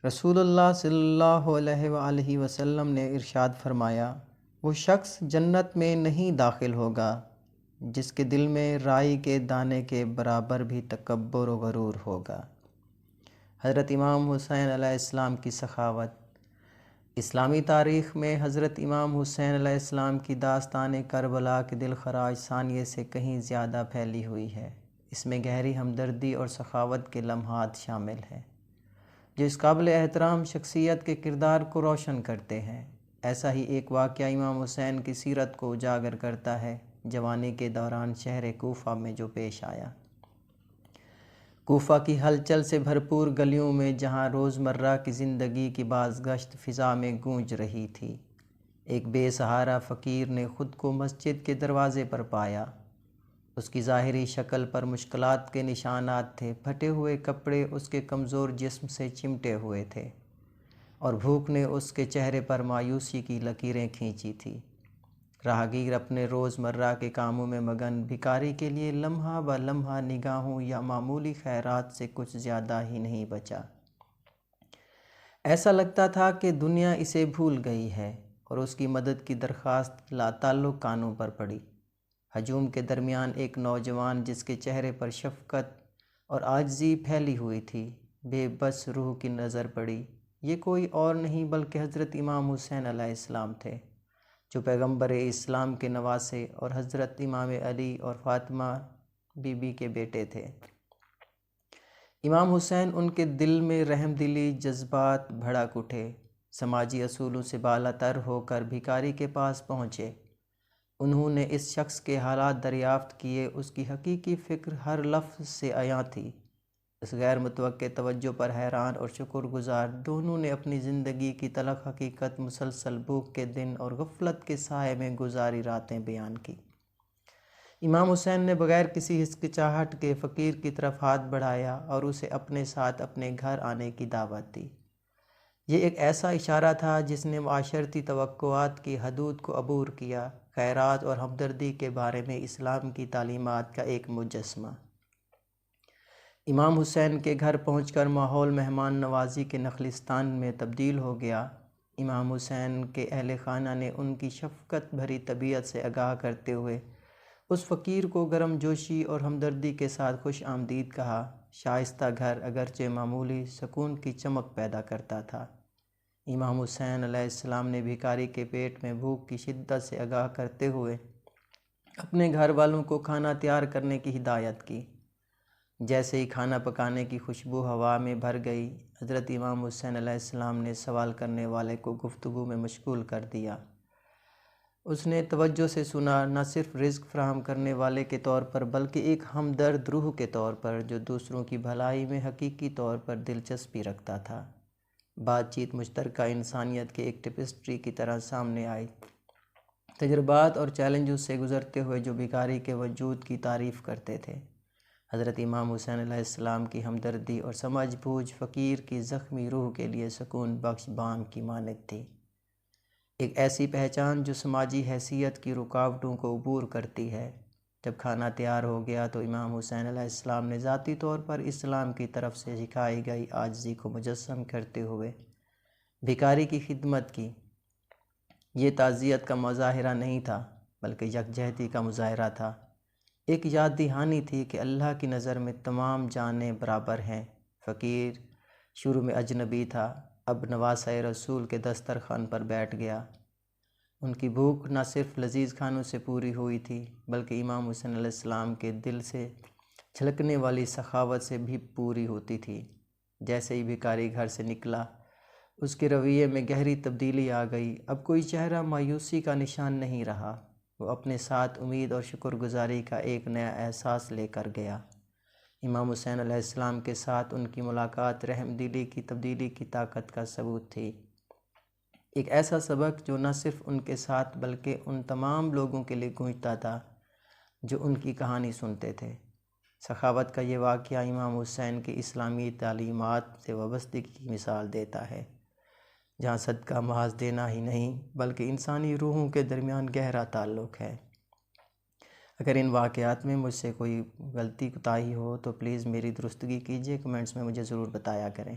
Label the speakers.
Speaker 1: رسول اللہ صلی اللہ علیہ وآلہ وسلم نے ارشاد فرمایا، وہ شخص جنت میں نہیں داخل ہوگا جس کے دل میں رائی کے دانے کے برابر بھی تکبر و غرور ہوگا۔ حضرت امام حسین علیہ السلام کی سخاوت۔ اسلامی تاریخ میں حضرت امام حسین علیہ السلام کی داستان کربلا کے دل خراش ثانیے سے کہیں زیادہ پھیلی ہوئی ہے۔ اس میں گہری ہمدردی اور سخاوت کے لمحات شامل ہیں جو اس قابل احترام شخصیت کے کردار کو روشن کرتے ہیں۔ ایسا ہی ایک واقعہ امام حسین کی سیرت کو اجاگر کرتا ہے، جوانی کے دوران شہر کوفہ میں جو پیش آیا۔ کوفہ کی ہلچل سے بھرپور گلیوں میں جہاں روزمرہ کی زندگی کی بازگشت فضا میں گونج رہی تھی، ایک بے سہارا فقیر نے خود کو مسجد کے دروازے پر پایا۔ اس کی ظاہری شکل پر مشکلات کے نشانات تھے، پھٹے ہوئے کپڑے اس کے کمزور جسم سے چمٹے ہوئے تھے اور بھوک نے اس کے چہرے پر مایوسی کی لکیریں کھینچی تھیں۔ راہگیر اپنے روزمرہ کے کاموں میں مگن، بھکاری کے لیے لمحہ بہ لمحہ نگاہوں یا معمولی خیرات سے کچھ زیادہ ہی نہیں بچا۔ ایسا لگتا تھا کہ دنیا اسے بھول گئی ہے اور اس کی مدد کی درخواست لاتعلق کانوں پر پڑی۔ ہجوم کے درمیان ایک نوجوان جس کے چہرے پر شفقت اور عاجزی پھیلی ہوئی تھی، بے بس روح کی نظر پڑی۔ یہ کوئی اور نہیں بلکہ حضرت امام حسین علیہ السلام تھے، جو پیغمبر اسلام کے نواسے اور حضرت امام علی اور فاطمہ بی بی کے بیٹے تھے۔ امام حسین ان کے دل میں رحم دلی جذبات بھڑک اٹھے۔ سماجی اصولوں سے بالا تر ہو کر بھکاری کے پاس پہنچے۔ انہوں نے اس شخص کے حالات دریافت کیے، اس کی حقیقی فکر ہر لفظ سے عیاں تھی۔ اس غیر متوقع توجہ پر حیران اور شکر گزار دونوں نے اپنی زندگی کی تلخ حقیقت، مسلسل بھوک کے دن اور غفلت کے سائے میں گزاری راتیں بیان کی۔ امام حسین نے بغیر کسی ہچکچاہٹ کے فقیر کی طرف ہاتھ بڑھایا اور اسے اپنے ساتھ اپنے گھر آنے کی دعوت دی۔ یہ ایک ایسا اشارہ تھا جس نے معاشرتی توقعات کی حدود کو عبور کیا، خیرات اور ہمدردی کے بارے میں اسلام کی تعلیمات کا ایک مجسمہ۔ امام حسین کے گھر پہنچ کر ماحول مہمان نوازی کے نخلستان میں تبدیل ہو گیا۔ امام حسین کے اہل خانہ نے ان کی شفقت بھری طبیعت سے آگاہ کرتے ہوئے اس فقیر کو گرم جوشی اور ہمدردی کے ساتھ خوش آمدید کہا۔ شائستہ گھر اگرچہ معمولی، سکون کی چمک پیدا کرتا تھا۔ امام حسین علیہ السلام نے بھکاری کے پیٹ میں بھوک کی شدت سے آگاہ کرتے ہوئے اپنے گھر والوں کو کھانا تیار کرنے کی ہدایت کی۔ جیسے ہی کھانا پکانے کی خوشبو ہوا میں بھر گئی، حضرت امام حسین علیہ السلام نے سوال کرنے والے کو گفتگو میں مشغول کر دیا۔ اس نے توجہ سے سنا، نہ صرف رزق فراہم کرنے والے کے طور پر بلکہ ایک ہمدرد روح کے طور پر جو دوسروں کی بھلائی میں حقیقی طور پر دلچسپی رکھتا تھا۔ بات چیت مشترکہ انسانیت کے ایک ٹیپسٹری کی طرح سامنے آئی، تجربات اور چیلنجز سے گزرتے ہوئے جو بھکاری کے وجود کی تعریف کرتے تھے۔ حضرت امام حسین علیہ السلام کی ہمدردی اور سمجھ بوجھ فقیر کی زخمی روح کے لیے سکون بخش بام کی مانند تھی، ایک ایسی پہچان جو سماجی حیثیت کی رکاوٹوں کو عبور کرتی ہے۔ جب کھانا تیار ہو گیا تو امام حسین علیہ السلام نے ذاتی طور پر اسلام کی طرف سے سکھائی گئی عاجزی کو مجسم کرتے ہوئے بھکاری کی خدمت کی۔ یہ تعزیت کا مظاہرہ نہیں تھا بلکہ یکجہتی کا مظاہرہ تھا، ایک یاد دہانی تھی کہ اللہ کی نظر میں تمام جانیں برابر ہیں۔ فقیر شروع میں اجنبی تھا، اب نواسۂ رسول کے دسترخوان پر بیٹھ گیا۔ ان کی بھوک نہ صرف لذیذ کھانوں سے پوری ہوئی تھی بلکہ امام حسین علیہ السلام کے دل سے چھلکنے والی سخاوت سے بھی پوری ہوتی تھی۔ جیسے ہی بھکاری گھر سے نکلا، اس کے رویے میں گہری تبدیلی آ گئی۔ اب کوئی چہرہ مایوسی کا نشان نہیں رہا، وہ اپنے ساتھ امید اور شکر گزاری کا ایک نیا احساس لے کر گیا۔ امام حسین علیہ السلام کے ساتھ ان کی ملاقات رحم دلی کی تبدیلی کی طاقت کا ثبوت تھی، ایک ایسا سبق جو نہ صرف ان کے ساتھ بلکہ ان تمام لوگوں کے لیے گونجتا تھا جو ان کی کہانی سنتے تھے۔ سخاوت کا یہ واقعہ امام حسین کی اسلامی تعلیمات سے وابستگی کی مثال دیتا ہے، جہاں صدقہ محض دینا ہی نہیں بلکہ انسانی روحوں کے درمیان گہرا تعلق ہے۔ اگر ان واقعات میں مجھ سے کوئی غلطی کوتاہی ہو تو پلیز میری درستگی کیجیے، کمنٹس میں مجھے ضرور بتایا کریں۔